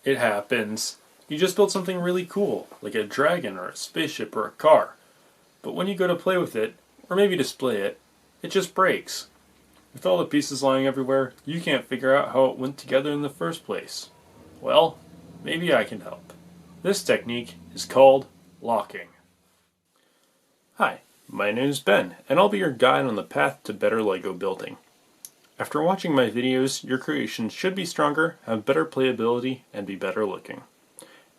It happens. You just built something really cool, like a dragon or a spaceship or a car. But when you go to play with it, or maybe display it, it just breaks. With all the pieces lying everywhere, you can't figure out how it went together in the first place. Well, maybe I can help. This technique is called locking. Hi, my name is Ben, and I'll be your guide on the path to better LEGO building. After watching my videos, your creations should be stronger, have better playability, and be better looking.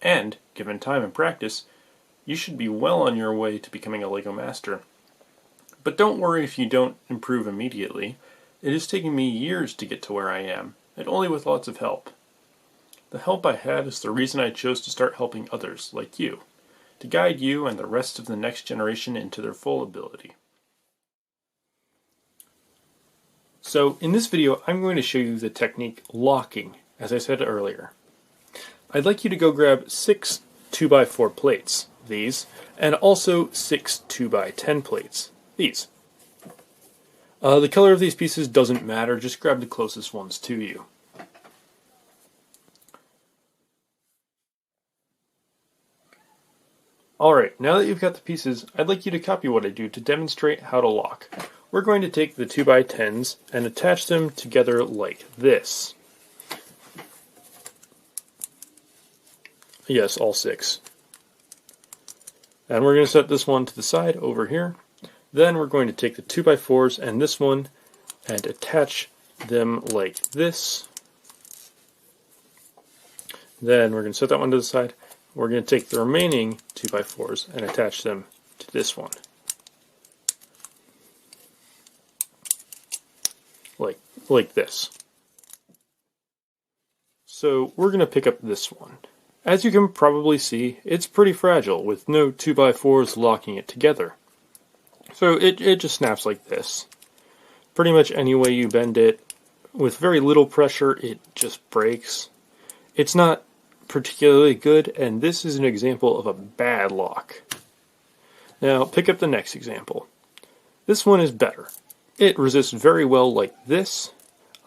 And, given time and practice, you should be well on your way to becoming a LEGO master. But don't worry if you don't improve immediately. It is taking me years to get to where I am, and only with lots of help. The help I had is the reason I chose to start helping others, like you, to guide you and the rest of the next generation into their full ability. So, in this video, I'm going to show you the technique locking, as I said earlier. I'd like you to go grab 6 2x4 plates, these, and also 6 2x10 plates, these. The color of these pieces doesn't matter, just grab the closest ones to you. Alright, now that you've got the pieces, I'd like you to copy what I do to demonstrate how to lock. We're going to take the 2x10s and attach them together like this. Yes, all 6. And we're going to set this one to the side over here. Then we're going to take the 2x4s and this one and attach them like this. Then we're going to set that one to the side. We're going to take the remaining 2x4s and attach them to this one. Like this. So we're going to pick up this one. As you can probably see, it's pretty fragile with no 2x4s locking it together. So it just snaps like this. Pretty much any way you bend it, with very little pressure, it just breaks. It's not particularly good, and this is an example of a bad lock. Now pick up the next example. This one is better. It resists very well like this.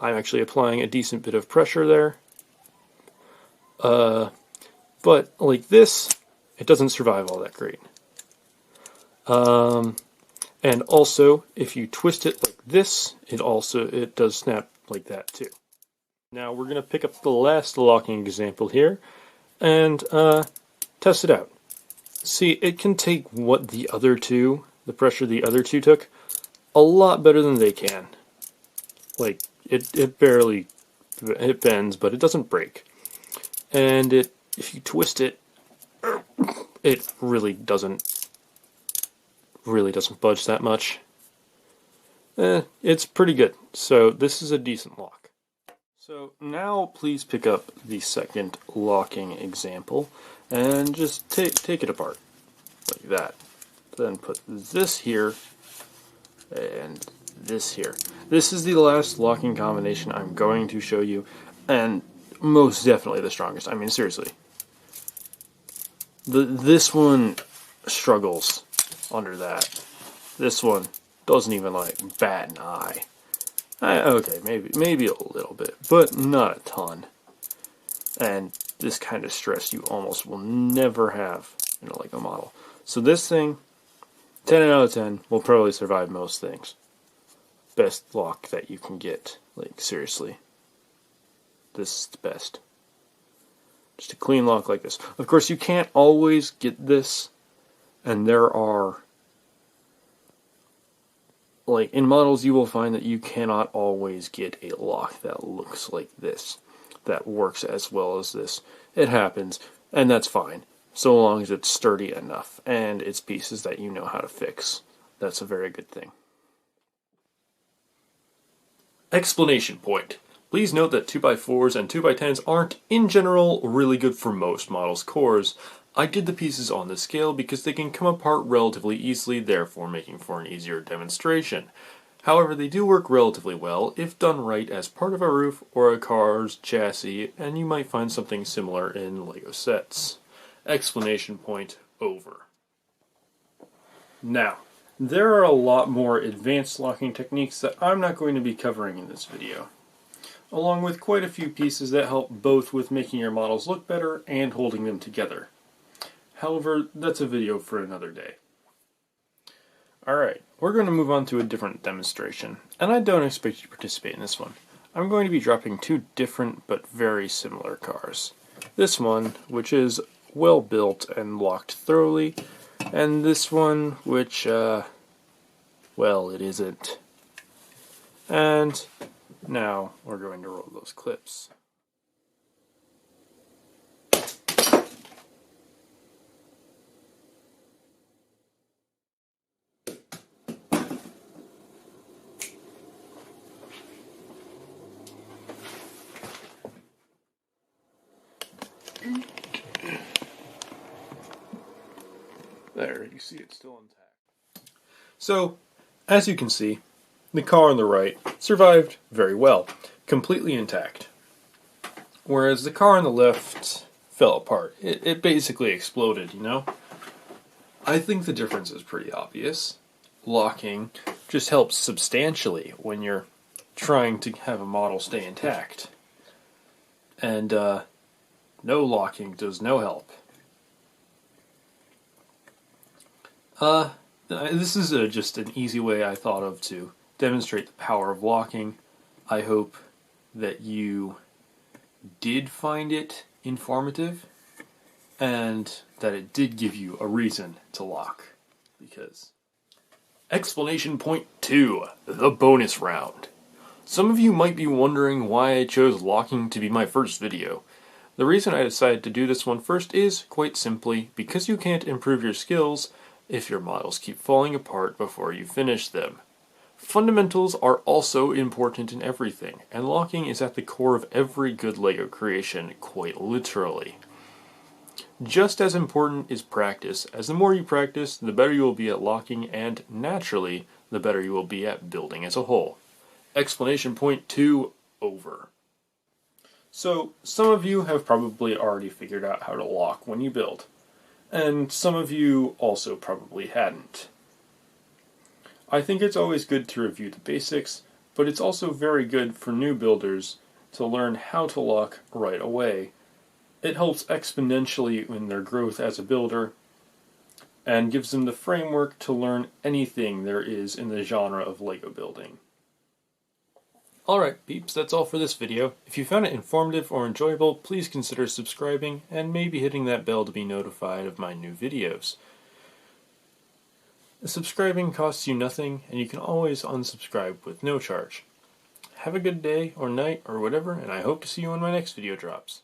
I'm actually applying a decent bit of pressure there. But like this, it doesn't survive all that great. And also, if you twist it like this, it does snap like that too. Now we're going to pick up the last locking example here and test it out. See, it can take what the pressure the other two took, a lot better than they can. Like, it barely bends, but it doesn't break. And if you twist it, it really doesn't budge that much. It's pretty good. So this is a decent lock. So now please pick up the second locking example and just take it apart like that. Then put this here and this here. This is the last locking combination I'm going to show you, and most definitely the strongest. I mean, seriously. This one struggles under that. This one doesn't even bat an eye. Okay, maybe a little bit, but not a ton. And this kind of stress you almost will never have in a LEGO model. So this thing, 10 out of 10, will probably survive most things. Best lock that you can get. Like, seriously. This is the best. Just a clean lock like this. Of course, you can't always get this, and there are, like, in models you will find that you cannot always get a lock that looks like this, that works as well as this. It happens, and that's fine, so long as it's sturdy enough, and it's pieces that you know how to fix. That's a very good thing. Explanation point. Please note that 2x4s and 2x10s aren't, in general, really good for most models' cores. I did the pieces on this scale because they can come apart relatively easily, therefore making for an easier demonstration. However, they do work relatively well if done right as part of a roof or a car's chassis, and you might find something similar in LEGO sets. Explanation point over. Now, there are a lot more advanced locking techniques that I'm not going to be covering in this video. along with quite a few pieces that help both with making your models look better and holding them together. However, that's a video for another day. Alright, we're going to move on to a different demonstration, and I don't expect you to participate in this one. I'm going to be dropping two different but very similar cars. This one, which is well built and locked thoroughly, and this one, which, well, it isn't. And now we're going to roll those clips. There, you see it's still intact. So, as you can see, the car on the right survived very well, completely intact. Whereas the car on the left fell apart. It basically exploded, you know? I think the difference is pretty obvious. Locking just helps substantially when you're trying to have a model stay intact. And no locking does no help. This is just an easy way I thought of to demonstrate the power of locking. I hope that you did find it informative and that it did give you a reason to lock. Because explanation point 2, the bonus round. Some of you might be wondering why I chose locking to be my first video. The reason I decided to do this one first is, quite simply, because you can't improve your skills if your models keep falling apart before you finish them. Fundamentals are also important in everything, and locking is at the core of every good LEGO creation, quite literally. Just as important is practice, as the more you practice, the better you will be at locking, and naturally, the better you will be at building as a whole. Explanation point 2, over. So, some of you have probably already figured out how to lock when you build. And some of you also probably hadn't. I think it's always good to review the basics, but it's also very good for new builders to learn how to lock right away. It helps exponentially in their growth as a builder, and gives them the framework to learn anything there is in the genre of LEGO building. Alright peeps, that's all for this video. If you found it informative or enjoyable, please consider subscribing and maybe hitting that bell to be notified of my new videos. Subscribing costs you nothing, and you can always unsubscribe with no charge. Have a good day or night or whatever, and I hope to see you when my next video drops.